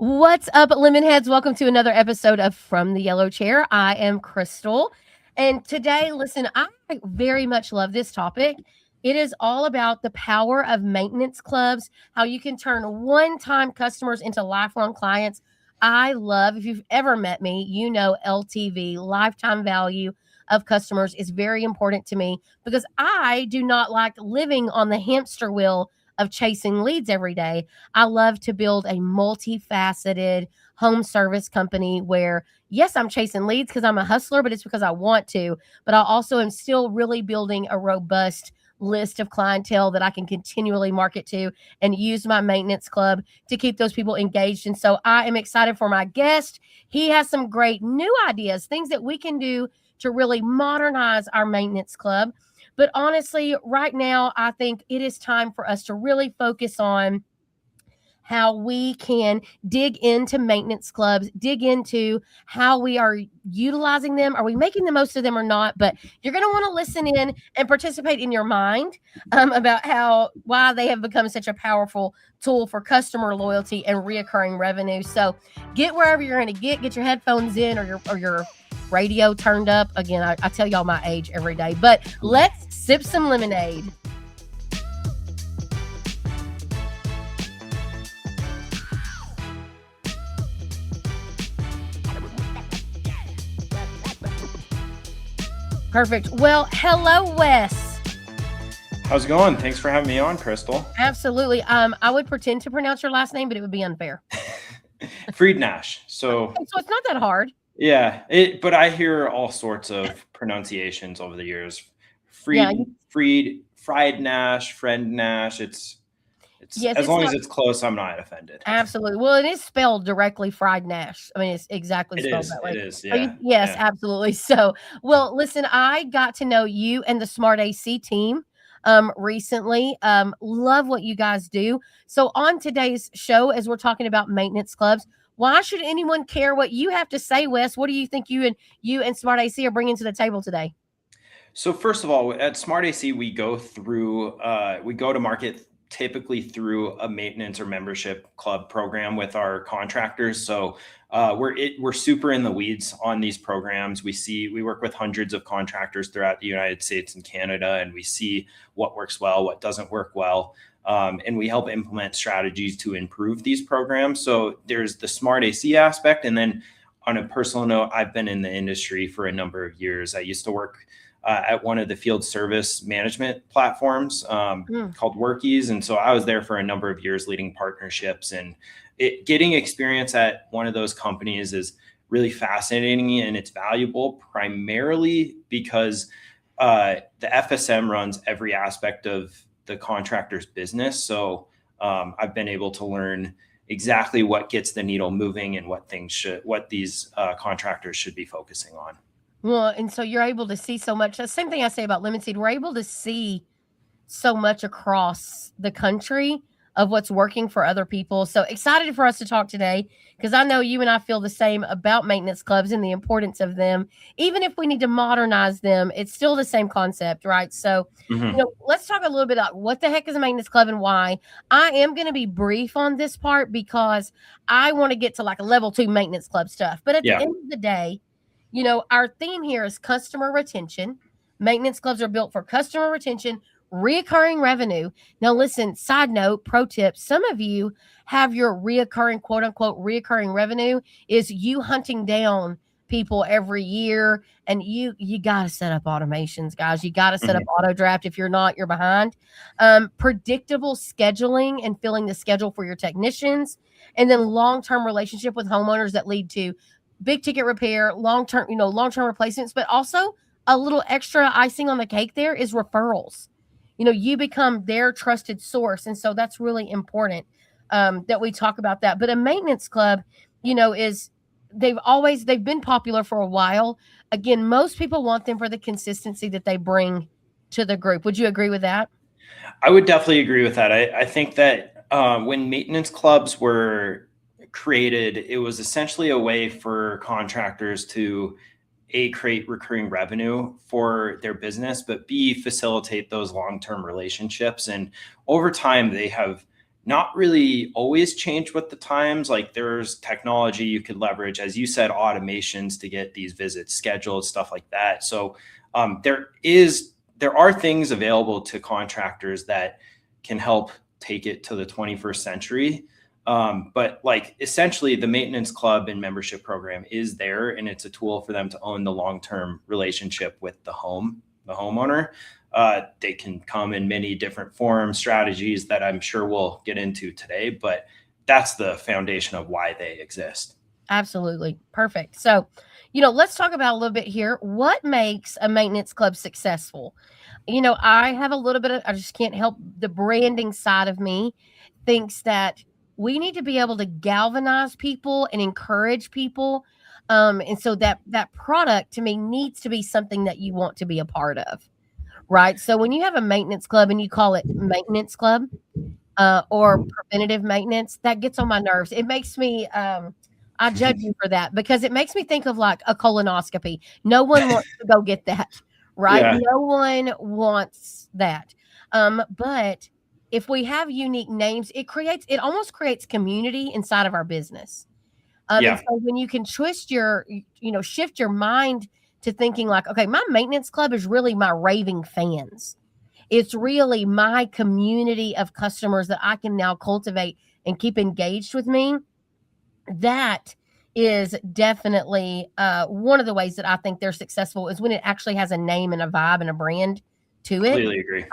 What's up, Lemonheads? Welcome to another episode of From the Yellow Chair. I am Crystal. And today, listen, I very much love this topic. It is all about the power of maintenance clubs, how you can turn one time customers into lifelong clients. I love, if you've ever met me, you know LTV, lifetime value of customers, is very important to me because I do not like living on the hamster wheel of chasing leads every day. I love to build a multifaceted home service company where, yes, I'm chasing leads because I'm a hustler, but it's because I want to. But I also am still really building a robust list of clientele that I can continually market to and use my maintenance club to keep those people engaged. And so I am excited for my guest. He has some great new ideas, things that we can do to really modernize our maintenance club. But honestly, right now, I think it is time for us to really focus on how we can dig into maintenance clubs, dig into how we are utilizing them. Are we making the most of them or not? But you're going to want to listen in and participate in your mind about why they have become such a powerful tool for customer loyalty and reoccurring revenue. So get wherever you're going to get your headphones in or your radio turned up. Again, I tell y'all my age every day, but let's sip some lemonade. Perfect. Well, hello, Wes. How's it going? Thanks for having me on, Crystal. Absolutely. I would pretend to pronounce your last name, but it would be unfair. Friednash. So it's not that hard. yeah, but I hear all sorts of pronunciations over the years. Friednash, Friednash. It's Yes, as long as it's close, I'm not offended. Absolutely. Well, it is spelled directly Friednash. I mean, it's exactly spelled that way. It is. So Yeah. yes, absolutely. So, well, listen, I got to know you and the Smart AC team recently. Love what you guys do. So on today's show, as we're talking about maintenance clubs, why should anyone care what you have to say, Wes? What do you think you and Smart AC are bringing to the table today? So first of all, at Smart AC, we go to market typically through a maintenance or membership club program with our contractors. So we're super in the weeds on these programs. We work with hundreds of contractors throughout the United States and Canada, and we see what works well, what doesn't work well. And we help implement strategies to improve these programs. So there's the Smart AC aspect. And then on a personal note, I've been in the industry for a number of years. I used to work at one of the field service management platforms called Workies. And so I was there for a number of years leading partnerships, and getting experience at one of those companies is really fascinating, and it's valuable primarily because the FSM runs every aspect of the contractor's business. So I've been able to learn exactly what gets the needle moving and what these contractors should be focusing on. Well, and so you're able to see so much. The same thing I say about Lemon Seed. We're able to see so much across the country of what's working for other people. So excited for us to talk today because I know you and I feel the same about maintenance clubs and the importance of them. Even if we need to modernize them, it's still the same concept, right? So, let's talk a little bit about what the heck is a maintenance club and why. I am going to be brief on this part because I want to get to like a level 2 maintenance club stuff. But at the end of the day, our theme here is customer retention. Maintenance clubs are built for customer retention, reoccurring revenue. Now, listen, side note, pro tip, some of you have your reoccurring, quote unquote, reoccurring revenue is you hunting down people every year. And you got to set up automations, guys. You got to set up auto draft. If you're not, you're behind. Predictable scheduling and filling the schedule for your technicians. And then long-term relationship with homeowners that lead to big ticket repair, long-term replacements, but also a little extra icing on the cake there is referrals. You become their trusted source. And so that's really important that we talk about that. But a maintenance club, they've been popular for a while. Again, most people want them for the consistency that they bring to the group. Would you agree with that? I would definitely agree with that. I think that when maintenance clubs were created, it was essentially a way for contractors to create recurring revenue for their business, but B, facilitate those long-term relationships. And over time, they have not really always changed with the times. Like there's technology you could leverage, as you said, automations to get these visits scheduled, stuff like that. So there are things available to contractors that can help take it to the 21st century. But like essentially the maintenance club and membership program is there, and it's a tool for them to own the long-term relationship with the homeowner. They can come in many different forms, strategies that I'm sure we'll get into today, but that's the foundation of why they exist. Absolutely. Perfect. So, let's talk about a little bit here. What makes a maintenance club successful? I have a little bit of, I just can't help the branding side of me thinks that we need to be able to galvanize people and encourage people. And so that product to me needs to be something that you want to be a part of. Right. So when you have a maintenance club and you call it maintenance club, or preventative maintenance, that gets on my nerves. It makes me, I judge you for that because it makes me think of like a colonoscopy. No one wants to go get that, right? Yeah. No one wants that. But if we have unique names, it almost creates community inside of our business. And Yeah. so when you can shift your mind to thinking like, okay, my maintenance club is really my raving fans. It's really my community of customers that I can now cultivate and keep engaged with me. That is definitely one of the ways that I think they're successful is when it actually has a name and a vibe and a brand to it. Completely agree.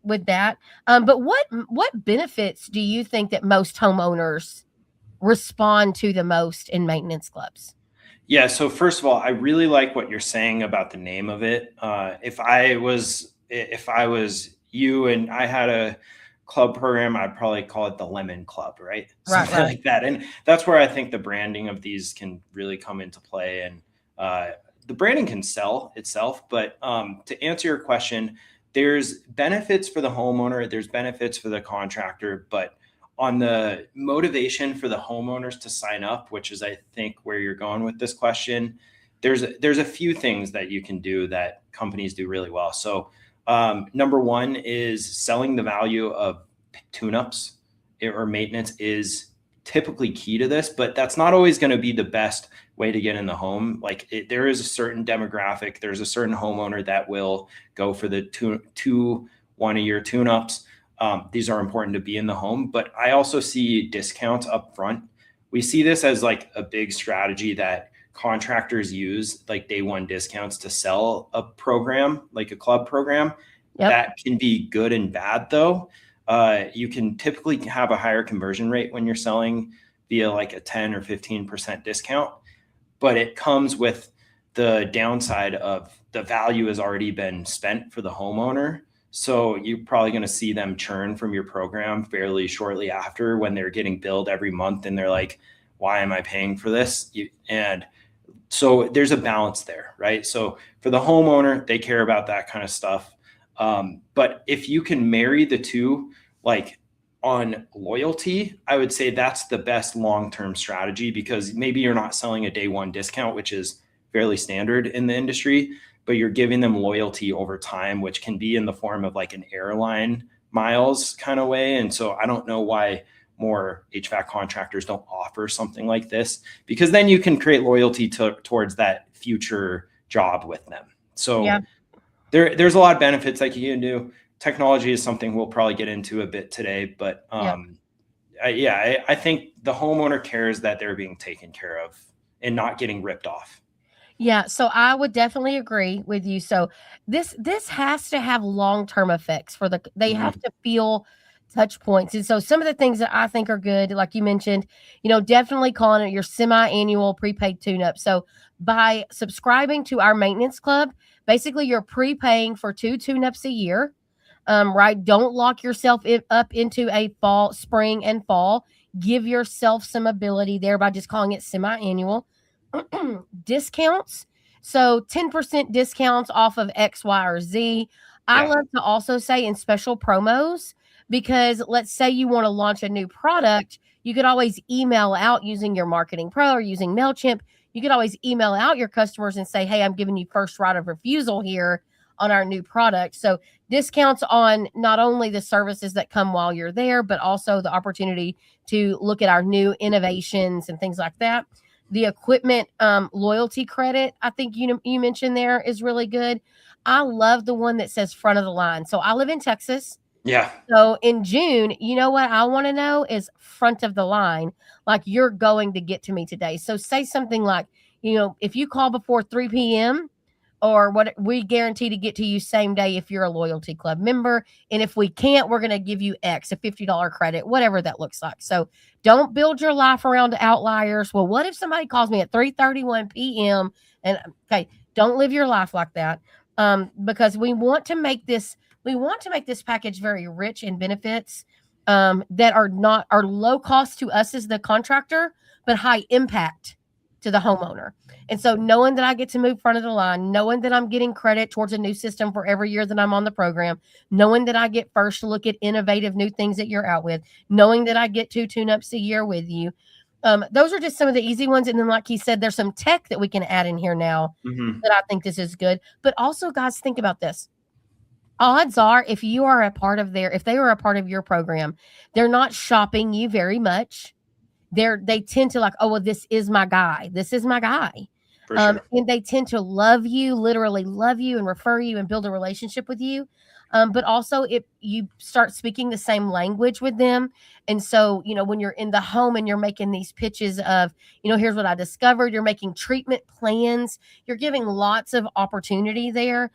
With that, but what benefits do you think that most homeowners respond to the most in maintenance clubs? Yeah. So first of all, I really like what you're saying about the name of it. If I was you and I had a club program, I'd probably call it the Lemon Club, right? Right, Something right. like that. And that's where I think the branding of these can really come into play. And the branding can sell itself. But to answer your question, there's benefits for the homeowner, there's benefits for the contractor, but on the motivation for the homeowners to sign up, which is I think where you're going with this question, there's a few things that you can do that companies do really well. So number one is selling the value of tune-ups or maintenance is typically key to this, but that's not always going to be the best way to get in the home. There is a certain demographic, there's a certain homeowner that will go for the two 1 a year tune-ups. These are important to be in the home, but I also see discounts up front. We see this as like a big strategy that contractors use, like day one discounts to sell a program, like a club program. Yep. That can be good and bad though. You can typically have a higher conversion rate when you're selling via like a 10 or 15% discount, but it comes with the downside of the value has already been spent for the homeowner. So you're probably going to see them churn from your program fairly shortly after when they're getting billed every month and they're like, why am I paying for this? And so there's a balance there, right? So for the homeowner, they care about that kind of stuff. But if you can marry the two, like on loyalty, I would say that's the best long-term strategy because maybe you're not selling a day one discount, which is fairly standard in the industry, but you're giving them loyalty over time, which can be in the form of like an airline miles kind of way. And so I don't know why more HVAC contractors don't offer something like this, because then you can create loyalty towards that future job with them. So Yeah. there's a lot of benefits that you can do. Technology is something we'll probably get into a bit today, but Yeah. I think the homeowner cares that they're being taken care of and not getting ripped off. Yeah, so I would definitely agree with you. So this has to have long-term effects they have Mhm. to feel touch points. And so some of the things that I think are good, like you mentioned, definitely calling it your semi-annual prepaid tune-up. So by subscribing to our maintenance club, basically you're prepaying for 2 tune-ups a year. Right? Don't lock yourself up into a spring and fall. Give yourself some ability there by just calling it semi-annual. Discounts. So 10% discounts off of X, Y, or Z. I Yeah. love to also say in special promos because let's say you want to launch a new product, you could always email out using your Marketing Pro or using MailChimp. You could always email out your customers and say, hey, I'm giving you first right of refusal here on our new product. So discounts on not only the services that come while you're there, but also the opportunity to look at our new innovations and things like that. The equipment loyalty credit, I think you mentioned there, is really good. I love the one that says front of the line. So I live in Texas. Yeah. So in June, you know what I want to know is front of the line, like you're going to get to me today. So say something like, if you call before 3 p.m., or what, we guarantee to get to you same day if you're a loyalty club member. And if we can't, we're going to give you X, a $50 credit, whatever that looks like. So don't build your life around outliers. Well, what if somebody calls me at 3:31 p.m. and okay, don't live your life like that. Because we want to make this package very rich in benefits that are low cost to us as the contractor, but high impact to the homeowner. And so knowing that I get to move front of the line, knowing that I'm getting credit towards a new system for every year that I'm on the program, knowing that I get first to look at innovative new things that you're out with, knowing that I get 2 tune-ups a year with you. Those are just some of the easy ones. And then, like he said, there's some tech that we can add in here now that I think this is good. But also, guys, think about this. Odds are, if they are a part of your program, they're not shopping you very much. They tend to like, oh, well, this is my guy. This is my guy. For sure. And they tend to love you, literally love you and refer you and build a relationship with you. But also if you start speaking the same language with them. And so, when you're in the home and you're making these pitches of, here's what I discovered, you're making treatment plans, you're giving lots of opportunity there.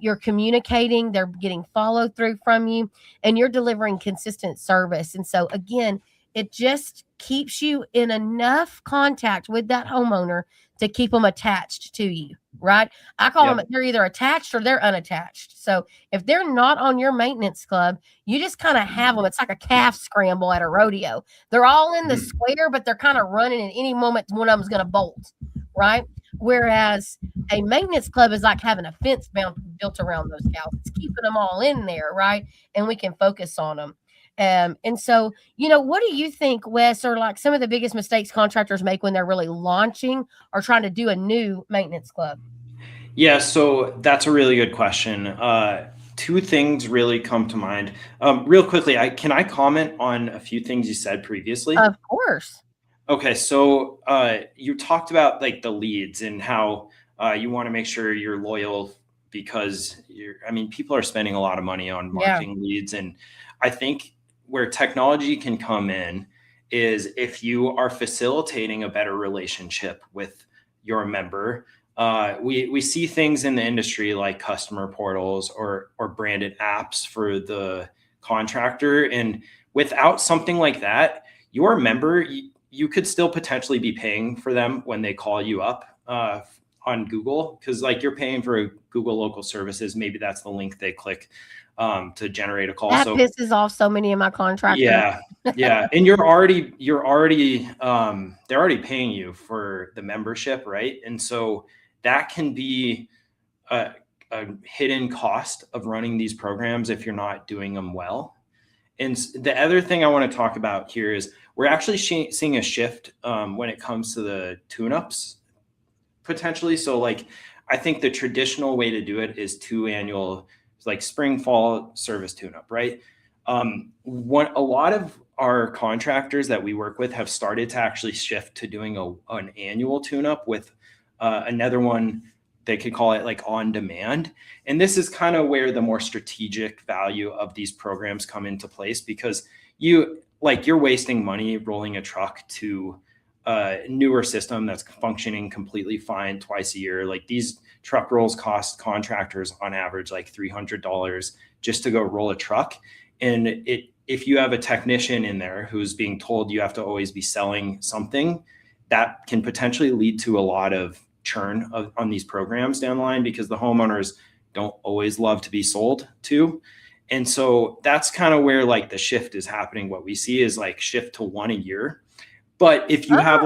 You're communicating, they're getting follow through from you, and you're delivering consistent service. And so again, it just keeps you in enough contact with that homeowner to keep them attached to you, right? I call them, they're either attached or they're unattached. So if they're not on your maintenance club, you just kind of have them. It's like a calf scramble at a rodeo. They're all in the square, but they're kind of running at any moment. One of them's going to bolt, right? Whereas a maintenance club is like having a fence built around those cows. It's keeping them all in there, right? And we can focus on them. And so, what do you think, Wes, are like some of the biggest mistakes contractors make when they're really launching or trying to do a new maintenance club? Yeah, so that's a really good question. Two things really come to mind. Real quickly, can I comment on a few things you said previously? Of course. Okay, so you talked about like the leads and how you want to make sure you're loyal because people are spending a lot of money on marketing leads. And I think where technology can come in is if you are facilitating a better relationship with your member. We see things in the industry like customer portals or branded apps for the contractor. And without something like that, your member, you could still potentially be paying for them when they call you up on Google, because like you're paying for a Google local services. Maybe that's the link they click to generate a call. That pisses off so many of my contractors. Yeah. And they're already paying you for the membership, right? And so that can be a hidden cost of running these programs if you're not doing them well. And the other thing I want to talk about here is we're actually seeing a shift when it comes to the tune-ups potentially. So like, I think the traditional way to do it is 2 annual, like spring, fall service tune-up, right? A lot of our contractors that we work with have started to actually shift to doing an annual tune-up with another one. They could call it like on demand. And this is kind of where the more strategic value of these programs come into place, because you're wasting money rolling a truck to a newer system that's functioning completely fine twice a year. Like these truck rolls cost contractors on average like $300 just to go roll a truck. And if you have a technician in there who's being told you have to always be selling something, that can potentially lead to a lot of churn on these programs down the line, because the homeowners don't always love to be sold to. And so that's kind of where like the shift is happening. What we see is like shift to 1 a year. But if you have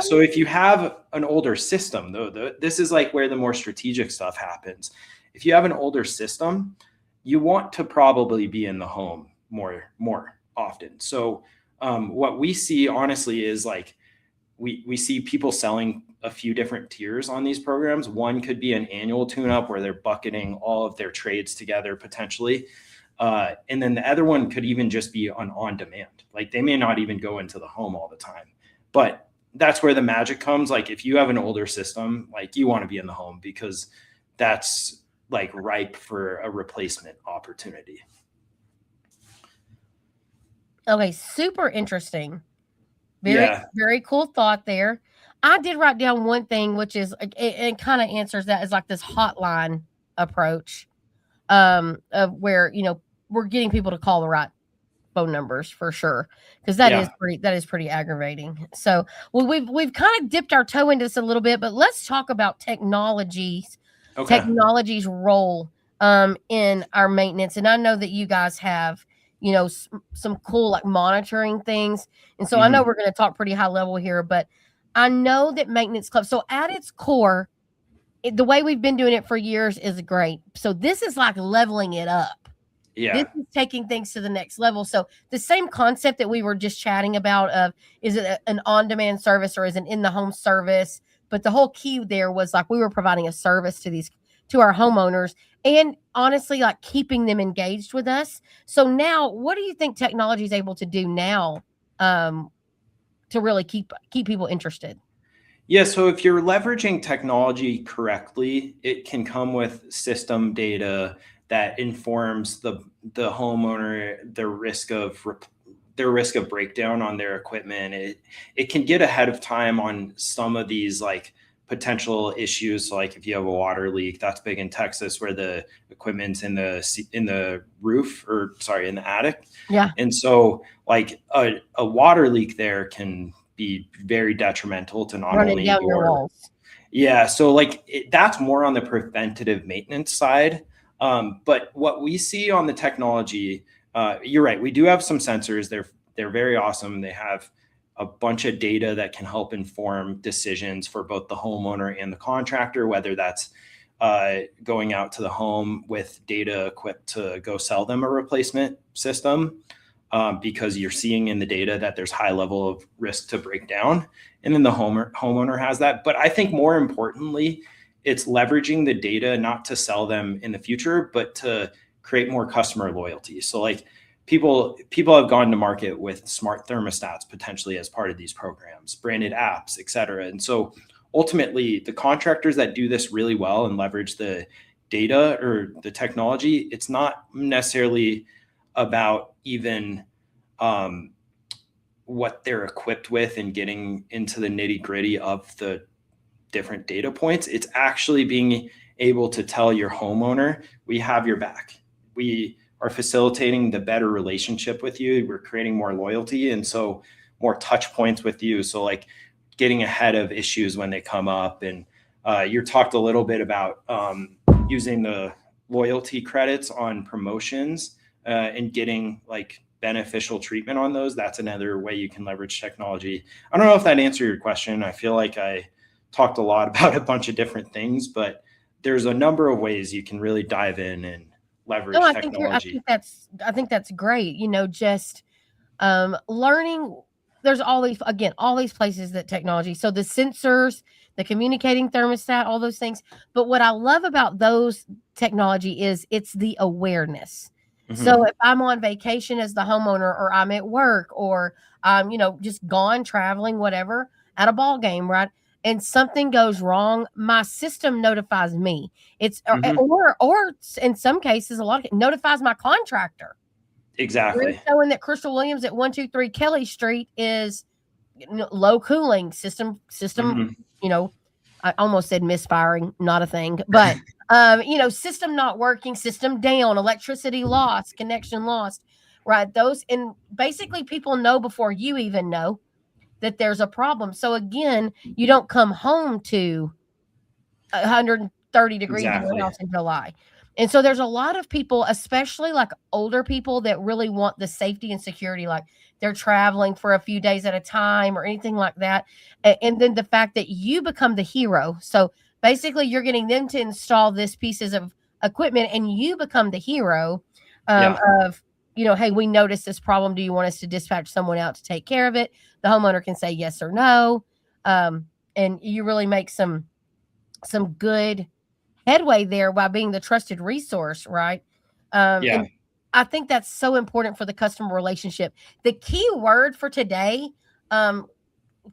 so if you have an older system, though, this is like where the more strategic stuff happens. If you have an older system, you want to probably be in the home more often. So what we see honestly is like we see people selling a few different tiers on these programs. One could be an annual tune-up where they're bucketing all of their trades together potentially. And then the other one could even just be on demand. Like they may not even go into the home all the time, but that's where the magic comes. Like if you have an older system, like you want to be in the home because that's like ripe for a replacement opportunity. Okay, super interesting. Very cool thought there. I did write down one thing, which is it kind of answers that, is like this hotline approach, of where we're getting people to call the right phone numbers for sure, because that is pretty aggravating. So, well, we've kind of dipped our toe into this a little bit, but let's talk about technology's role in our maintenance. And I know that you guys have some cool like monitoring things, and so I know we're going to talk pretty high level here, but I know that maintenance club, so at its core, the way we've been doing it for years is great. So this is like leveling it up. This is taking things to the next level. So the same concept that we were just chatting about of, is it an on-demand service or is it in the home service? But the whole key there was like we were providing a service to our homeowners, and honestly, like keeping them engaged with us. So now, what do you think technology is able to do now to really keep people interested? Yeah, so if you're leveraging technology correctly, it can come with system data that informs the homeowner their risk of breakdown on their equipment. It can get ahead of time on some of these like potential issues. So like if you have a water leak, that's big in Texas where the equipment's in the roof, or sorry, in the attic. Yeah. And so like a water leak there can be very detrimental to not running only down your walls. Yeah, so like that's more on the preventative maintenance side. But what we see on the technology, you're right. We do have some sensors. They're very awesome. They have a bunch of data that can help inform decisions for both the homeowner and the contractor, whether that's going out to the home with data equipped to go sell them a replacement system, because you're seeing in the data that there's high level of risk to break down, and then the homeowner has that. But I think more importantly, it's leveraging the data not to sell them in the future, but to create more customer loyalty. So like people have gone to market with smart thermostats potentially as part of these programs, branded apps, et cetera. And so ultimately the contractors that do this really well and leverage the data or the technology, it's not necessarily about even what they're equipped with and getting into the nitty gritty of the different data points. It's actually being able to tell your homeowner, we have your back. We are facilitating the better relationship with you. We're creating more loyalty, and so more touch points with you. So like getting ahead of issues when they come up. And you talked a little bit about using the loyalty credits on promotions and getting like beneficial treatment on those. That's another way you can leverage technology. I don't know if that answered your question. I feel like I talked a lot about a bunch of different things, but there's a number of ways you can really dive in and leverage technology. I think that's great. Just learning. There's all these places that technology. So the sensors, the communicating thermostat, all those things. But what I love about those technology is it's the awareness. Mm-hmm. So if I'm on vacation as the homeowner, or I'm at work, or I'm just gone traveling, whatever, at a ball game, right? And something goes wrong, my system notifies me. It's or in some cases, notifies my contractor. Exactly. Showing that Crystal Williams at 123 Kelly Street is low cooling system. Mm-hmm. I almost said misfiring, not a thing, but system not working, system down, electricity lost, connection lost, right? Those, and basically people know before you even know that there's a problem. So again, you don't come home to 130 degrees in your house in July. And so there's a lot of people, especially like older people, that really want the safety and security, like they're traveling for a few days at a time or anything like that. And then the fact that you become the hero. So basically you're getting them to install this pieces of equipment, and you become the hero of, hey, we noticed this problem. Do you want us to dispatch someone out to take care of it? The homeowner can say yes or no. And you really make some good headway there by being the trusted resource, right? Yeah. And I think that's so important for the customer relationship. The key word for today, um,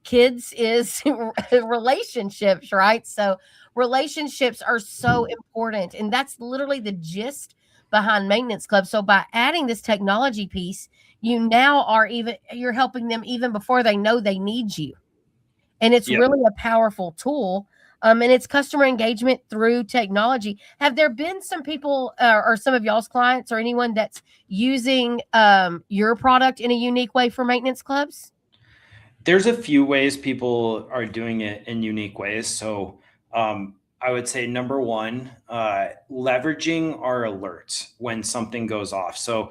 kids, is relationships, right? So relationships are so important, and that's literally the gist behind Maintenance Club. So by adding this technology piece, you're helping them even before they know they need you, and it's Yep. really a powerful tool. And it's customer engagement through technology. Have there been some people, or some of y'all's clients, or anyone that's using your product in a unique way for Maintenance Clubs? There's a few ways people are doing it in unique ways. So I would say number one, leveraging our alerts when something goes off. So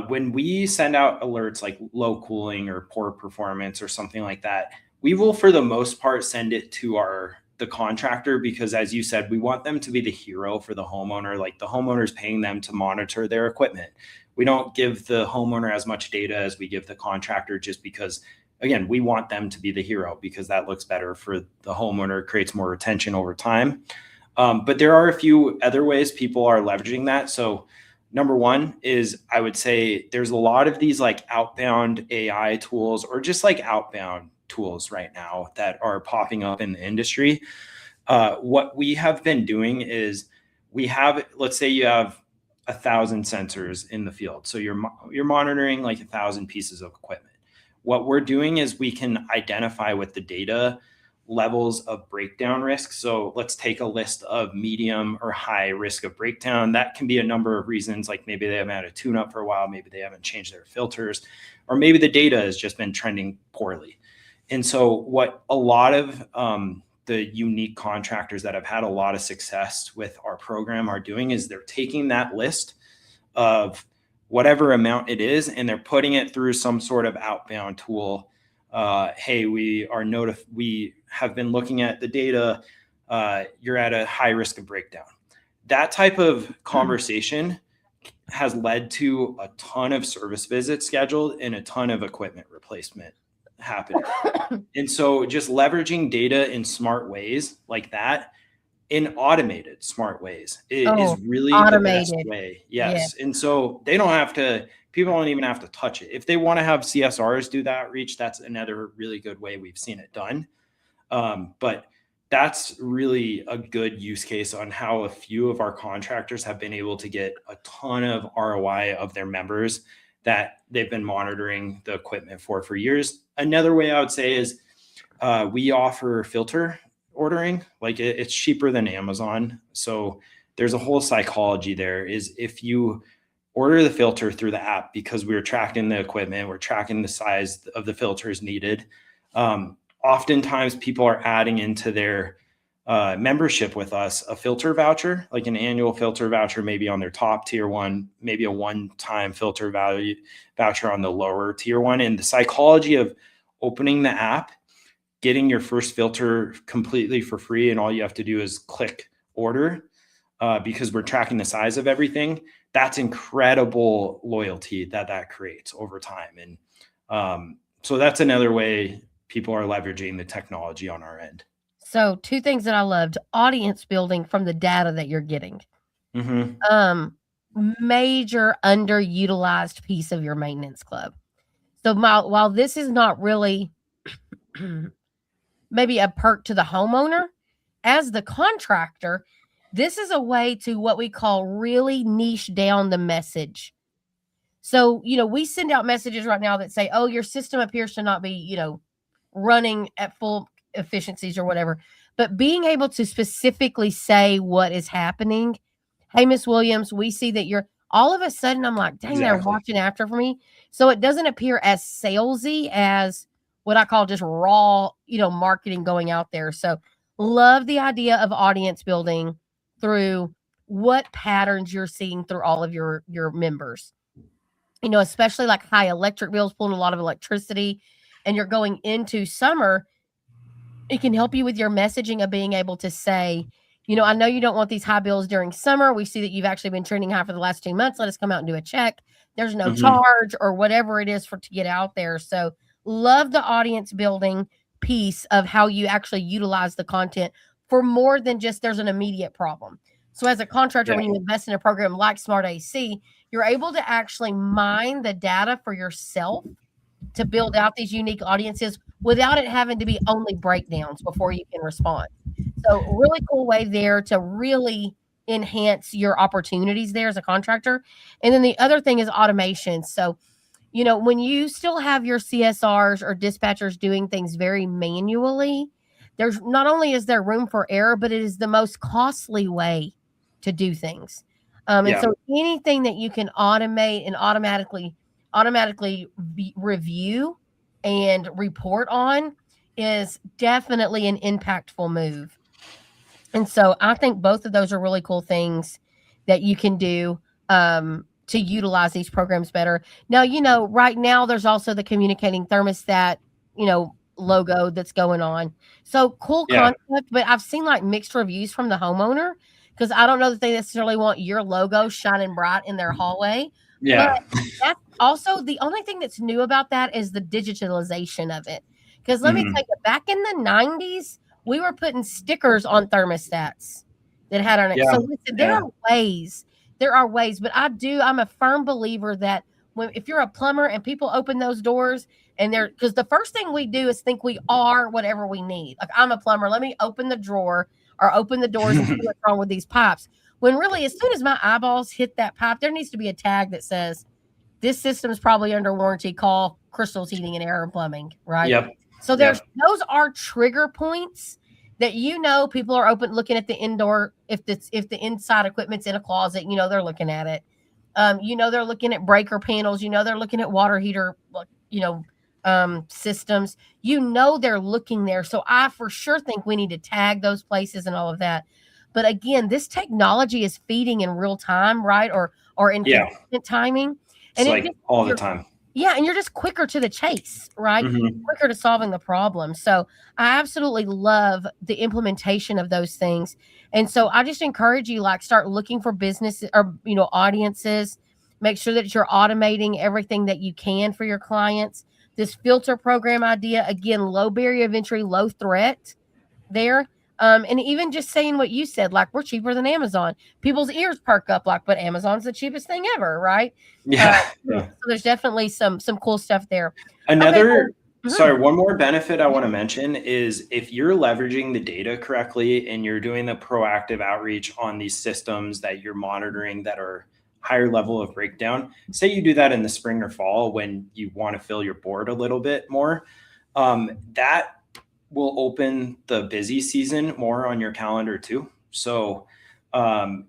when we send out alerts like low cooling or poor performance or something like that, we will for the most part send it to the contractor, because as you said, we want them to be the hero for the homeowner. Like the homeowner's paying them to monitor their equipment. We don't give the homeowner as much data as we give the contractor, just because, again, we want them to be the hero because that looks better for the homeowner, creates more retention over time. But there are a few other ways people are leveraging that. So number one is, I would say there's a lot of these like outbound AI tools, or just like outbound tools right now that are popping up in the industry. What we have been doing is, let's say you have 1,000 sensors in the field. So you're monitoring like 1,000 pieces of equipment. What we're doing is we can identify with the data levels of breakdown risk. So let's take a list of medium or high risk of breakdown. That can be a number of reasons, like maybe they haven't had a tune up for a while, maybe they haven't changed their filters, or maybe the data has just been trending poorly. And so what a lot of the unique contractors that have had a lot of success with our program are doing is they're taking that list of whatever amount it is, and they're putting it through some sort of outbound tool. Hey, we have been looking at the data. You're at a high risk of breakdown. That type of conversation has led to a ton of service visits scheduled and a ton of equipment replacement happening. And so just leveraging data in smart ways like that, in automated smart ways, is really the best Automated. way. Yeah. Yes. And so people don't even have to touch it. If they want to have CSRs do that outreach, that's another really good way we've seen it done. But that's really a good use case on how a few of our contractors have been able to get a ton of ROI of their members that they've been monitoring the equipment for years. Another way I would say is we offer filter ordering. Like it's cheaper than Amazon. So there's a whole psychology there. Is if you order the filter through the app, because we're tracking the equipment, we're tracking the size of the filters needed. Oftentimes people are adding into their membership with us a filter voucher, like an annual filter voucher, maybe on their top tier one, maybe a one-time filter voucher on the lower tier one. And the psychology of opening the app, getting your first filter completely for free, and all you have to do is click order, because we're tracking the size of everything. That's incredible loyalty that creates over time. And so that's another way people are leveraging the technology on our end. So two things that I loved: audience building from the data that you're getting. Mm-hmm. Major underutilized piece of your Maintenance Club. So while this is not really maybe a perk to the homeowner, as the contractor, this is a way to what we call really niche down the message. So, we send out messages right now that say, oh, your system appears to not be, running at full efficiencies or whatever. But being able to specifically say what is happening. Hey, Miss Williams, we see that you're all of a sudden, I'm like, dang, they're Exactly. watching after for me. So it doesn't appear as salesy as what I call just raw, marketing going out there. So love the idea of audience building through what patterns you're seeing through all of your members. Especially like high electric bills, pulling a lot of electricity, and you're going into summer, it can help you with your messaging of being able to say, I know you don't want these high bills during summer. We see that you've actually been trending high for the last 2 months. Let us come out and do a check. There's no Mm-hmm. charge, or whatever it is to get out there. So love the audience building piece of how you actually utilize the content for more than just there's an immediate problem. So as a contractor, when you invest in a program like Smart AC, you're able to actually mine the data for yourself to build out these unique audiences without it having to be only breakdowns before you can respond. So really cool way there to really enhance your opportunities there as a contractor. And then the other thing is automation. So, when you still have your CSRs or dispatchers doing things very manually, there's not only is there room for error, but it is the most costly way to do things. And so anything that you can automate and automatically review and report on is definitely an impactful move. And so I think both of those are really cool things that you can do to utilize these programs better. Now, right now there's also the communicating thermostat, logo that's going on. So cool concept, but I've seen like mixed reviews from the homeowner because I don't know that they necessarily want your logo shining bright in their hallway. Yeah. But that's also the only thing that's new about that is the digitalization of it. Because let me tell you, back in the 90s, we were putting stickers on thermostats that had our name. So listen, there are ways, but I'm a firm believer that if you're a plumber and people open those doors and because the first thing we do is think we are whatever we need. Like, I'm a plumber, let me open the drawer or open the doors and see what's wrong with these pipes. When really, as soon as my eyeballs hit that pipe, there needs to be a tag that says, this system is probably under warranty, call Crystal's Heating and Air and Plumbing, right? Yep. So those are trigger points that people are looking at the indoor. If the inside equipment's in a closet, they're looking at it. They're looking at breaker panels. They're looking at water heater, systems. They're looking there. So I for sure think we need to tag those places and all of that. But again, this technology is feeding in real time, right? Or in consistent timing, and it's like all the time. Yeah, and you're just quicker to the chase, right? Quicker to solving the problem. So I absolutely love the implementation of those things. And so I just encourage you, start looking for businesses or, audiences. Make sure that you're automating everything that you can for your clients. This filter program idea, again, low barrier of entry, low threat there. And even just saying what you said, we're cheaper than Amazon. People's ears perk up, but Amazon's the cheapest thing ever, right? So there's definitely some cool stuff there. Sorry, one more benefit I want to mention is if you're leveraging the data correctly and you're doing the proactive outreach on these systems that you're monitoring that are higher level of breakdown, say you do that in the spring or fall when you want to fill your board a little bit more, that will open the busy season more on your calendar too. So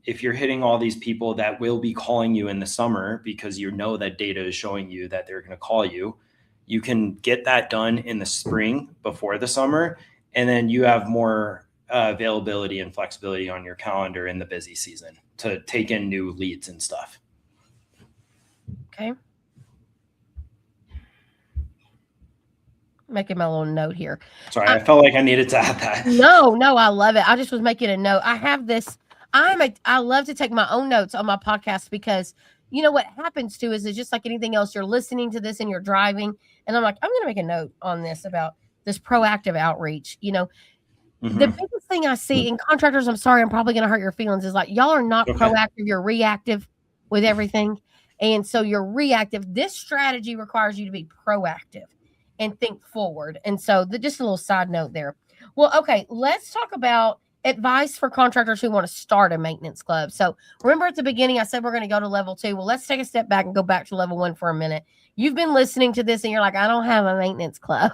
if you're hitting all these people that will be calling you in the summer because that data is showing you that they're going to call you, you can get that done in the spring before the summer. And then you have more availability and flexibility on your calendar in the busy season to take in new leads and stuff. Okay. Making my little note here. Sorry, I felt like I needed to add that. No, I love it. I just was making a note. I have this. I love to take my own notes on my podcast because what happens too is it's just like anything else. You're listening to this and you're driving, and I'm like, I'm going to make a note on this about this proactive outreach. The biggest thing I see in contractors, I'm sorry, I'm probably going to hurt your feelings, is y'all are not proactive. You're reactive with everything, and so you're reactive. This strategy requires you to be proactive and think forward. And so just a little side note there. Well, okay, let's talk about advice for contractors who want to start a maintenance club. So remember at the beginning, I said we're going to go to level 2. Well, let's take a step back and go back to level 1 for a minute. You've been listening to this and you're like, I don't have a maintenance club.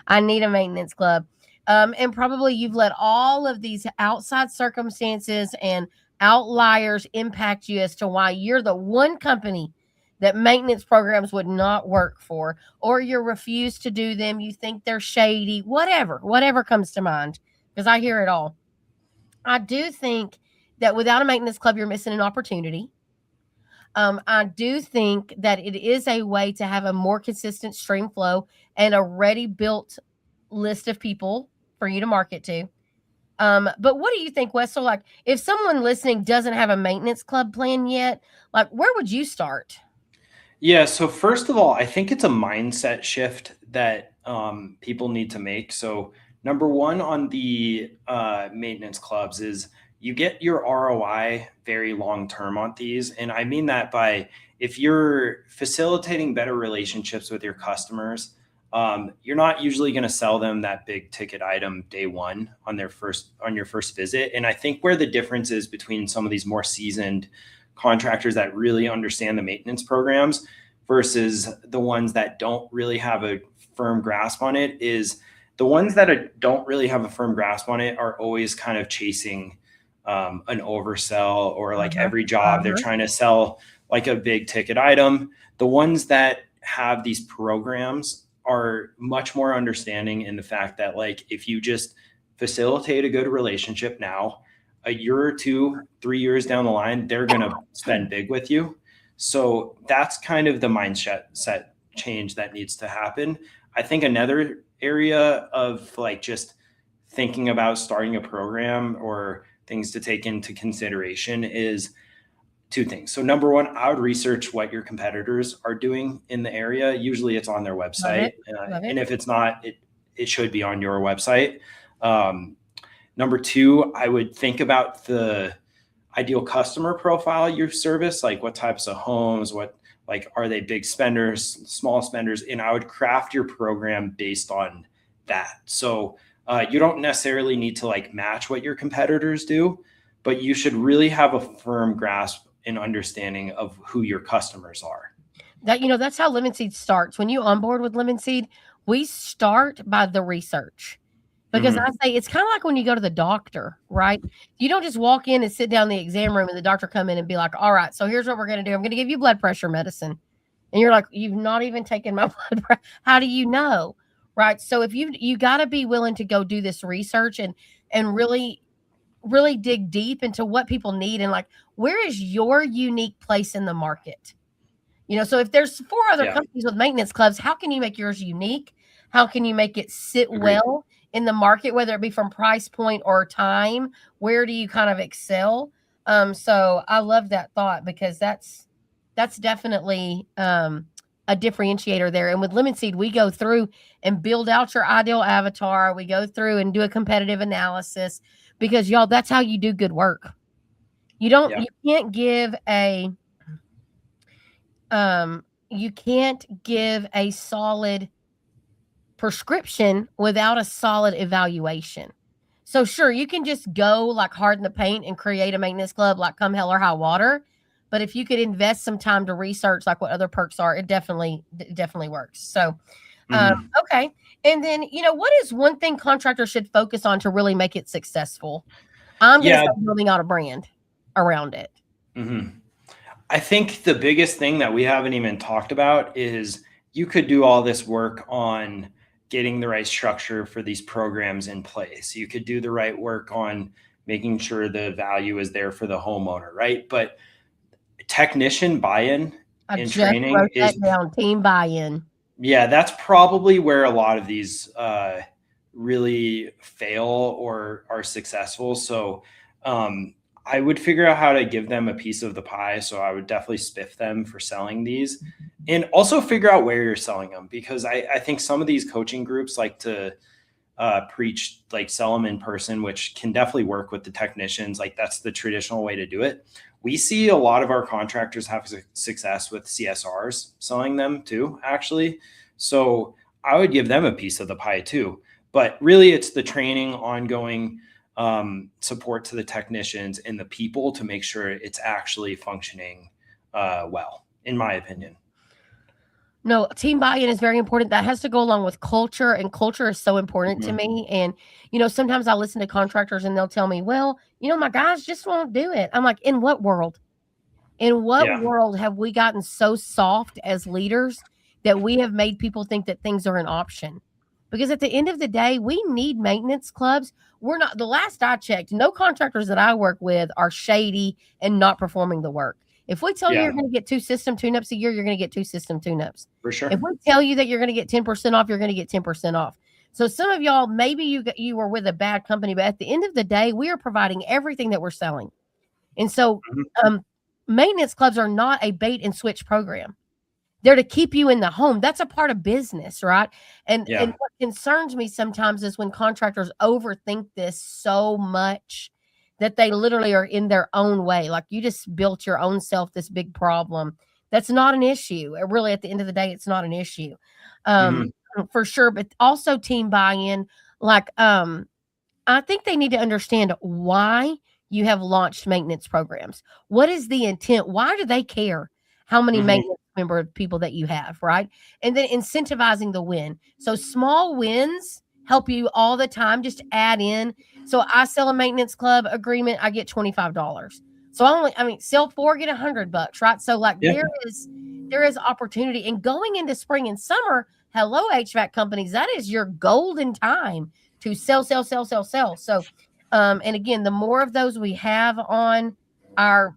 I need a maintenance club. And probably you've let all of these outside circumstances and outliers impact you as to why you're the one company that maintenance programs would not work for, or you refuse to do them. You think they're shady, whatever comes to mind, because I hear it all. I do think that without a maintenance club, you're missing an opportunity. I do think that it is a way to have a more consistent stream flow and a ready built list of people for you to market to. But what do you think, Wes? So if someone listening doesn't have a maintenance club plan yet, where would you start? Yeah. So first of all, I think it's a mindset shift that people need to make. So number one on the maintenance clubs is you get your ROI very long term on these. And I mean that by if you're facilitating better relationships with your customers, you're not usually going to sell them that big ticket item day one on your first visit. And I think where the difference is between some of these more seasoned contractors that really understand the maintenance programs versus the ones that don't really have a firm grasp on it is the ones that don't really have a firm grasp on it are always kind of chasing an oversell, or like every job they're trying to sell like a big ticket item. The ones that have these programs are much more understanding in the fact that, like, if you just facilitate a good relationship now, a year or two, 3 years down the line, they're going to spend big with you. So that's kind of the mindset change that needs to happen. I think another area of like just thinking about starting a program or things to take into consideration is two things. So number one, I would research what your competitors are doing in the area. Usually it's on their website. And if it's not, it should be on your website. Number two, I would think about the ideal customer profile you service, like what types of homes, like are they big spenders, small spenders, and I would craft your program based on that. So you don't necessarily need to like match what your competitors do, but you should really have a firm grasp and understanding of who your customers are. That's how Lemon Seed starts. When you onboard with Lemon Seed, we start by the research. Because I say it's kind of like when you go to the doctor, right? You don't just walk in and sit down in the exam room and the doctor come in and be like, all right, so here's what we're going to do. I'm going to give you blood pressure medicine. And you're like, you've not even taken my blood pressure. How do you know? Right. So if you got to be willing to go do this research and really, really dig deep into what people need and like, where is your unique place in the market? So if there's 4 other companies with maintenance clubs, how can you make yours unique? How can you make it sit well in the market, whether it be from price point or time? Where do you kind of excel? So I love that thought because that's definitely a differentiator there. And with Lemon Seed, we go through and build out your ideal avatar. We go through and do a competitive analysis because y'all, that's how you do good work. You can't give a solid prescription without a solid evaluation. So sure, you can just go like hard in the paint and create a maintenance club like come hell or high water. But if you could invest some time to research like what other perks are, it definitely works. So, okay. And then, what is one thing contractors should focus on to really make it successful? I'm going to start building out a brand around it. I think the biggest thing that we haven't even talked about is you could do all this work on getting the right structure for these programs in place. You could do the right work on making sure the value is there for the homeowner, right? But technician buy-in and training is team buy-in. Yeah, that's probably where a lot of these really fail or are successful. So I would figure out how to give them a piece of the pie. So I would definitely spiff them for selling these and also figure out where you're selling them, because I think some of these coaching groups like to preach, like sell them in person, which can definitely work with the technicians. Like that's the traditional way to do it. We see a lot of our contractors have success with CSRs selling them too, actually. So I would give them a piece of the pie too. But really it's the training, ongoing support to the technicians and the people to make sure it's actually functioning well, in my opinion. No, team buy-in is very important. That has to go along with culture, and culture is so important to me. And, sometimes I listen to contractors and they'll tell me, well, my guys just won't do it. I'm like, in what world? In what world have we gotten so soft as leaders that we have made people think that things are an option? Because at the end of the day, we need maintenance clubs. We're not, the last I checked, no contractors that I work with are shady and not performing the work. If we tell you you're going to get 2 system tune-ups a year, you're going to get 2 system tune-ups. For sure. If we tell you that you're going to get 10% off, you're going to get 10% off. So some of y'all, maybe you were with a bad company, but at the end of the day, we are providing everything that we're selling. And so maintenance clubs are not a bait and switch program. They're to keep you in the home. That's a part of business, right? And Yeah. what concerns me sometimes is when contractors overthink this so much that they literally are in their own way. Like you just built your own self this big problem. That's not an issue. Really, at the end of the day, it's not an issue. Um, Hmm. for sure. But also team buy-in. Like I think they need to understand why you have launched maintenance programs. What is the intent? Why do they care how many Hmm. maintenance member people that you have, right? And then incentivizing the win. So small wins help you all the time. Just add in. So I sell a maintenance club agreement, I get $25. So sell four, get $100, right? So like Yeah. there is opportunity. And going into spring and summer, hello HVAC companies, that is your golden time to sell, sell, sell, sell, sell. So, and again, the more of those we have on our,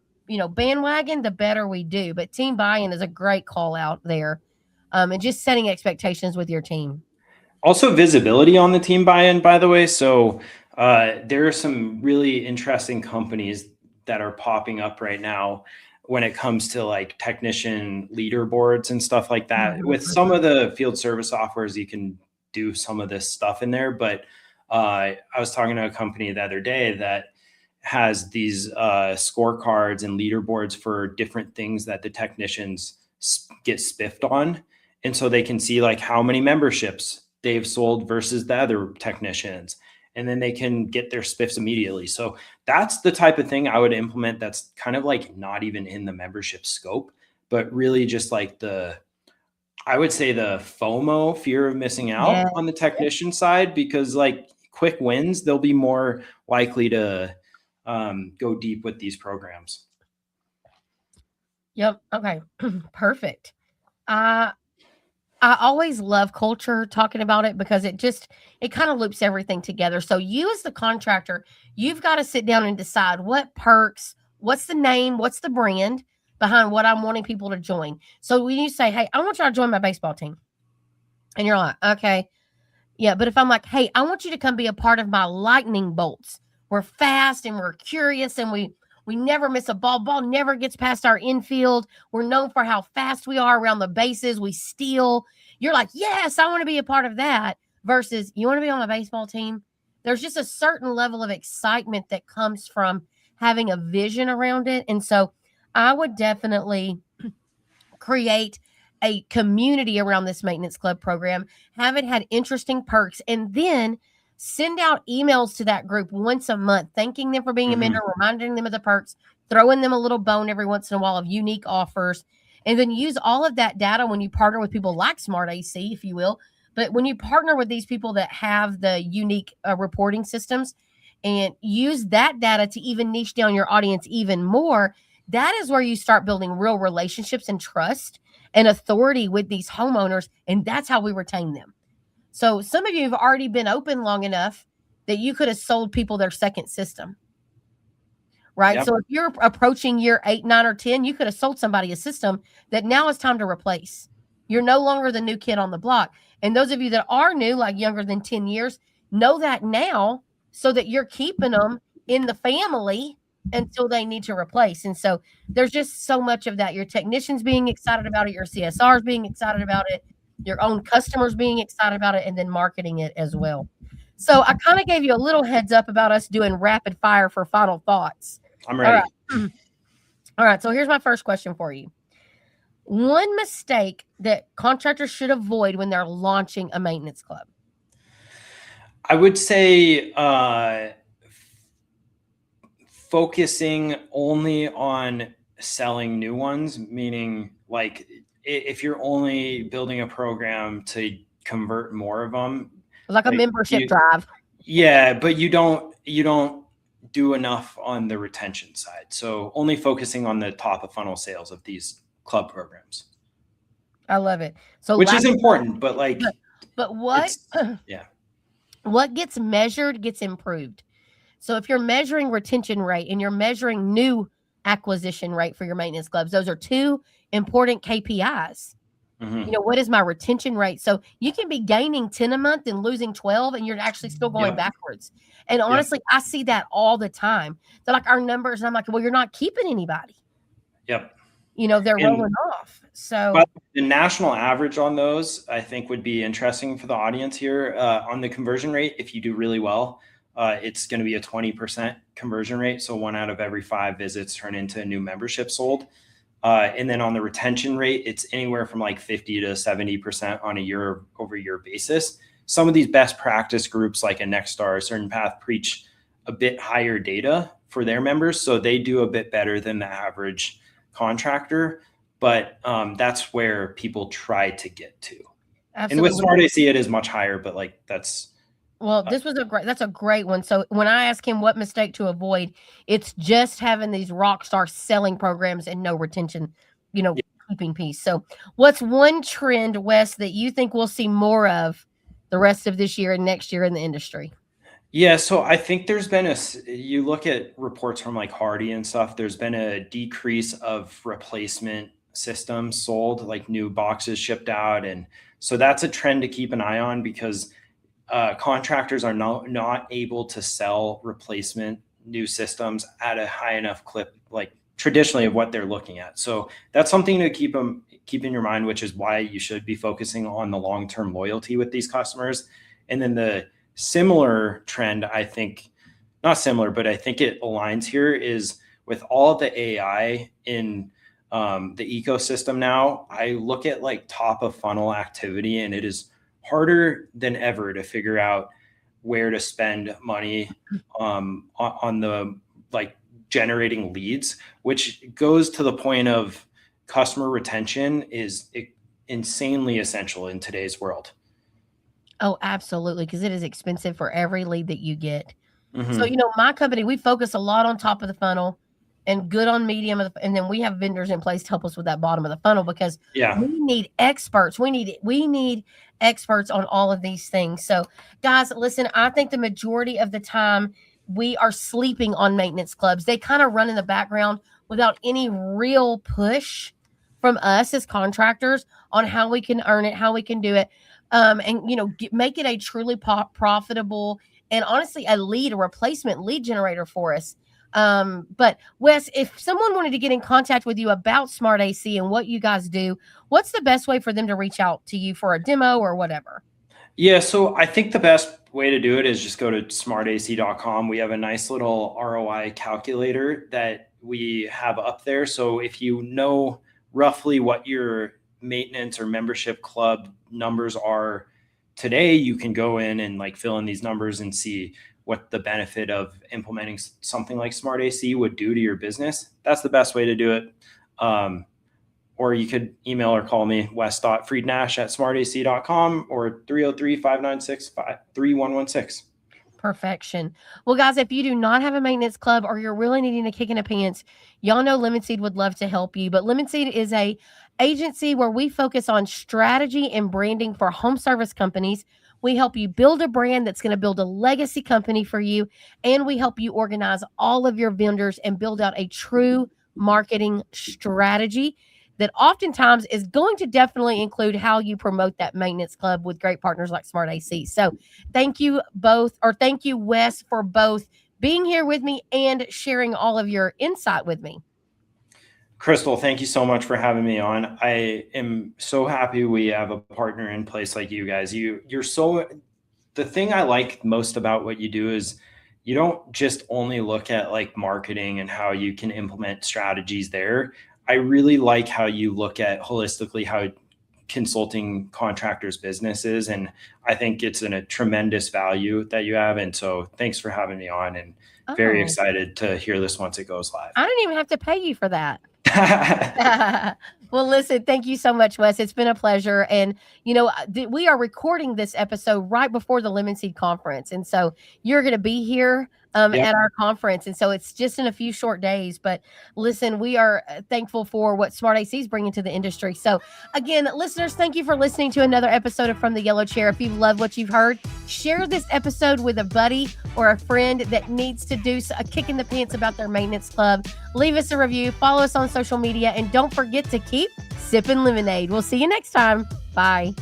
bandwagon, the better we do. But team buy-in is a great call out there. And just setting expectations with your team. Also, visibility on the team buy-in, by the way. So there are some really interesting companies that are popping up right now when it comes to like technician leaderboards and stuff like that. With some of the field service offers, you can do some of this stuff in there. But I was talking to a company the other day that has these scorecards and leaderboards for different things that the technicians get spiffed on. And so they can see like how many memberships they've sold versus the other technicians. And then they can get their spiffs immediately. So that's the type of thing I would implement that's kind of like not even in the membership scope, but really just like I would say the FOMO, fear of missing Yeah. out on the technician side, because like quick wins, they'll be more likely to go deep with these programs. Yep. Okay. Perfect. Uh, I always love culture talking about it because it kind of loops everything together. So you as the contractor, you've got to sit down and decide what perks, what's the name, what's the brand behind what I'm wanting people to join. So when you say, "Hey, I want you to join my baseball team." And you're like, "Okay, yeah, but if I'm like, "Hey, I want you to come be a part of my lightning bolts. We're fast and we're curious and we never miss a ball. Ball never gets past our infield. We're known for how fast we are around the bases. We steal." You're like, "Yes, I want to be a part of that." Versus, "You want to be on my baseball team?" There's just a certain level of excitement that comes from having a vision around it. And so I would definitely create a community around this maintenance club program, have it had interesting perks, and then send out emails to that group once a month, thanking them for being a Mm-hmm. member, reminding them of the perks, throwing them a little bone every once in a while of unique offers, and then use all of that data when you partner with people like Smart AC, if you will. But when you partner with these people that have the unique reporting systems and use that data to even niche down your audience even more, that is where you start building real relationships and trust and authority with these homeowners. And that's how we retain them. So some of you have already been open long enough that you could have sold people their second system, right? Yep. So if you're approaching year 8, 9, or 10, you could have sold somebody a system that now it's time to replace. You're no longer the new kid on the block. And those of you that are new, like younger than 10 years, know that now so that you're keeping them in the family until they need to replace. And so there's just so much of that. Your technicians being excited about it, your CSRs being excited about it, your own customers being excited about it, and then marketing it as well. So I kind of gave you a little heads up about us doing rapid fire for final thoughts. I'm All ready. right. All right. So here's my first question for you. One mistake that contractors should avoid when they're launching a maintenance club. I would say focusing only on selling new ones, meaning like if you're only building a program to convert more of them, Like a membership you, drive. yeah, but you don't do enough on the retention side. So only focusing on the top of funnel sales of these club programs. I love it. So which is important, but like but what yeah. What gets measured gets improved. So if you're measuring retention rate and you're measuring new acquisition rate for your maintenance clubs, those are two important KPIs. Mm-hmm. What is my retention rate? So you can be gaining 10 a month and losing 12 and you're actually still going backwards. And honestly, I see that all the time. They're like our numbers. And I'm like, well, you're not keeping anybody. Yep. They're rolling off. So, but the national average on those, I think, would be interesting for the audience here. On the conversion rate, if you do really well, it's going to be a 20% conversion rate. So 1 out of every 5 visits turn into a new membership sold. And then on the retention rate, it's anywhere from like 50 to 70% on a year-over-year basis. Some of these best practice groups like a Nexstar, a Certain Path, preach a bit higher data for their members. So they do a bit better than the average contractor. But that's where people try to get to. absolutely. And with Smart AC, it is much higher, but like that's. Well, that's a great one. So when I ask him what mistake to avoid, it's just having these rock star selling programs and no retention, keeping piece. So what's one trend, Wes, that you think we'll see more of the rest of this year and next year in the industry? Yeah, so I think there's been you look at reports from like Hardy and stuff, there's been a decrease of replacement systems sold, like new boxes shipped out. And so that's a trend to keep an eye on because contractors are not able to sell replacement new systems at a high enough clip, like traditionally of what they're looking at. So that's something to keep in your mind, which is why you should be focusing on the long-term loyalty with these customers. And then the similar trend, I think, not similar, but I think it aligns here is with all the AI in the ecosystem now, I look at like top of funnel activity and it is harder than ever to figure out where to spend money on the like generating leads, which goes to the point of customer retention is insanely essential in today's world. Oh, absolutely, because it is expensive for every lead that you get. So, Mm-hmm. my company, we focus a lot on top of the funnel and good on medium, and then we have vendors in place to help us with that bottom of the funnel because Yeah. we need experts. We need experts on all of these things. So, guys, listen, I think the majority of the time we are sleeping on maintenance clubs. They kind of run in the background without any real push from us as contractors on how we can earn it, how we can do it, and make it a truly profitable and honestly a replacement lead generator for us. But Wes, if someone wanted to get in contact with you about Smart AC and what you guys do, what's the best way for them to reach out to you for a demo or whatever? Yeah, so I think the best way to do it is just go to smartac.com. We have a nice little ROI calculator that we have up there. So if you know roughly what your maintenance or membership club numbers are today, you can go in and like fill in these numbers and see what the benefit of implementing something like Smart AC would do to your business. That's the best way to do it. Or you could email or call me, wes.friednash@smartac.com or 303-596-3116. Perfection. Well, guys, if you do not have a maintenance club or you're really needing a kick in the pants, y'all know Lemon Seed would love to help you. But Lemon Seed is a agency where we focus on strategy and branding for home service companies. We help you build a brand that's going to build a legacy company for you. And we help you organize all of your vendors and build out a true marketing strategy that oftentimes is going to definitely include how you promote that maintenance club with great partners like Smart AC. So thank you both, or thank you, Wes, for both being here with me and sharing all of your insight with me. Crystal, thank you so much for having me on. I am so happy we have a partner in place like you guys. The thing I like most about what you do is you don't just only look at like marketing and how you can implement strategies there. I really like how you look at holistically how consulting contractors' businesses, and I think it's a tremendous value that you have. And so, thanks for having me on, and very excited to hear this once it goes live. I didn't even have to pay you for that. Well, listen, thank you so much, Wes. It's been a pleasure. And, we are recording this episode right before the Lemon Seed Conference. And so you're going to be here at our conference. And so it's just in a few short days. But listen, we are thankful for what Smart AC is bringing to the industry. So again, listeners, thank you for listening to another episode of From the Yellow Chair. If you've loved what you've heard, share this episode with a buddy or a friend that needs to do a kick in the pants about their maintenance club. Leave us a review, follow us on social media, and don't forget to keep sipping lemonade. We'll see you next time. Bye.